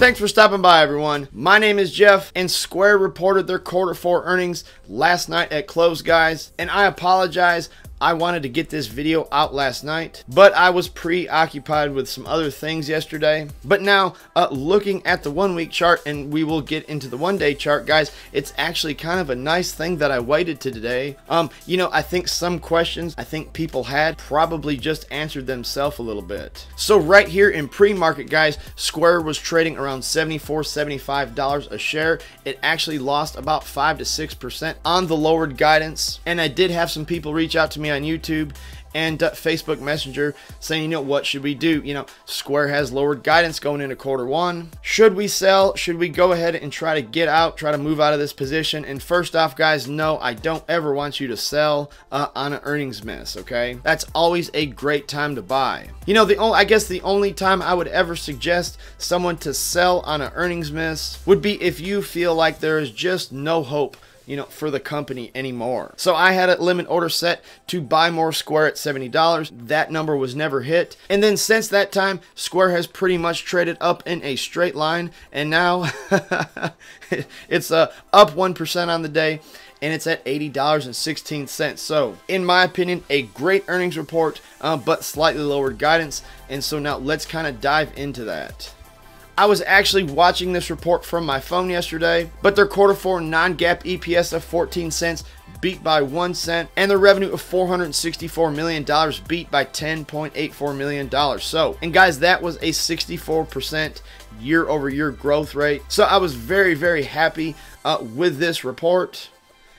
Thanks for stopping by, everyone. My name is Jeff, and Square reported their Q4 earnings last night at close, guys. And I apologize. I wanted to get this video out last night, but I was preoccupied with some other things yesterday. But now, looking at the 1 week chart, and we will get into the 1 day chart, guys, it's actually kind of a nice thing that I waited to today. You know, I think some questions I think people had probably just answered themselves a little bit. So right here in pre-market, guys, Square was trading around $74, $75 a share. It actually lost about 5 to 6% on the lowered guidance. And I did have some people reach out to me on YouTube and Facebook Messenger saying, you know, what should we do? You know, Square has lowered guidance going into Q1. Should we sell? Should we go ahead and try to get out, try to move out of this position? And first off, guys, no, I don't ever want you to sell on an earnings miss, okay? That's always a great time to buy. You know, I guess the only time I would ever suggest someone to sell on an earnings miss would be if you feel like there is just no hope, you know, for the company anymore. So I had a limit order set to buy more Square at $70. That number was never hit. And then since that time, Square has pretty much traded up in a straight line. And now it's up 1% on the day, and it's at $80.16. So in my opinion, a great earnings report, but slightly lowered guidance. And so now let's kind of dive into that. I was actually watching this report from my phone yesterday, but their Q4 non-GAAP EPS of 14 cents beat by 1 cent, and the revenue of $464 million beat by $10.84 million. So, and guys, that was a 64% year-over-year growth rate. So I was very, very happy with this report.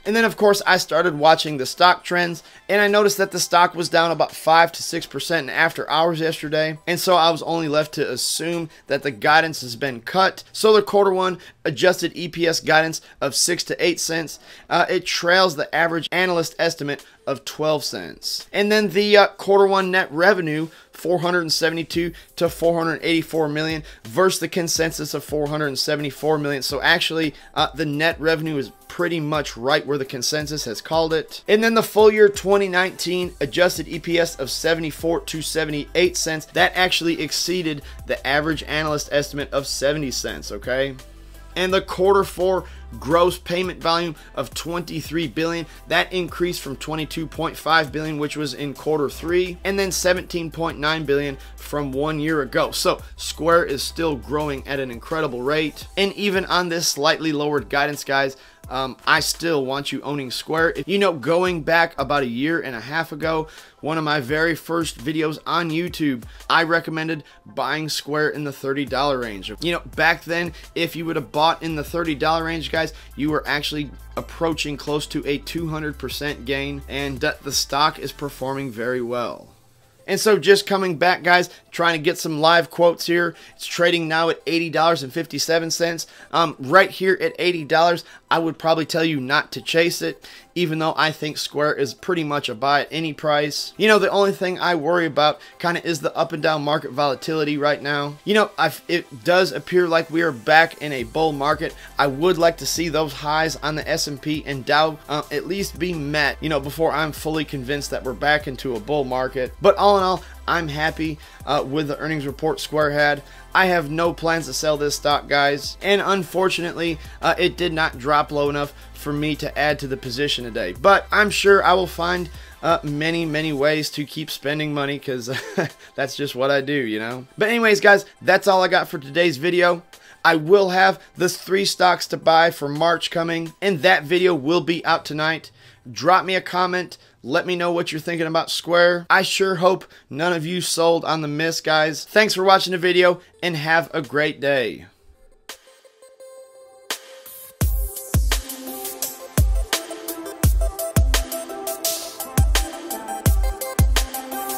And then, of course, I started watching the stock trends, and I noticed that the stock was down about 5 to 6% in after hours yesterday. And so I was only left to assume that the guidance has been cut. So the Q1 adjusted EPS guidance of 6 to 8 cents, it trails the average analyst estimate of 12 cents. And then the Q1 net revenue, 472 to 484 million versus the consensus of 474 million. So actually the net revenue is pretty much right where the consensus has called it. And then the full year 2019 adjusted EPS of 74 to 78 cents, that actually exceeded the average analyst estimate of 70 cents, okay? And the Q4 gross payment volume of $23 billion, that increased from $22.5 billion, which was in Q3, and then $17.9 billion from 1 year ago. So Square is still growing at an incredible rate. And even on this slightly lowered guidance, guys, I still want you owning Square. You know, going back about 1.5 years ago, one of my very first videos on YouTube, I recommended buying Square in the $30 range. You know, back then, if you would have bought in the $30 range, guys, you were actually approaching close to a 200% gain, and the stock is performing very well. And so just coming back, guys, trying to get some live quotes here. It's trading now at $80.57. Right here at $80, I would probably tell you not to chase it, even though I think Square is pretty much a buy at any price. You know, the only thing I worry about kind of is the up and down market volatility right now. You know, it does appear like we are back in a bull market. I would like to see those highs on the S&P and Dow at least be met, you know, before I'm fully convinced that we're back into a bull market. But all in all, I'm happy with the earnings report Square had. I have no plans to sell this stock, guys, and unfortunately it did not drop low enough for me to add to the position today. But I'm sure I will find many ways to keep spending money, because that's just what I do, you know. But anyways, guys, that's all I got for today's video. I will have the 3 stocks to buy for March coming, and that video will be out tonight. Drop me a comment. Let me know what you're thinking about Square. I sure hope none of you sold on the miss, guys. Thanks for watching the video, and have a great day.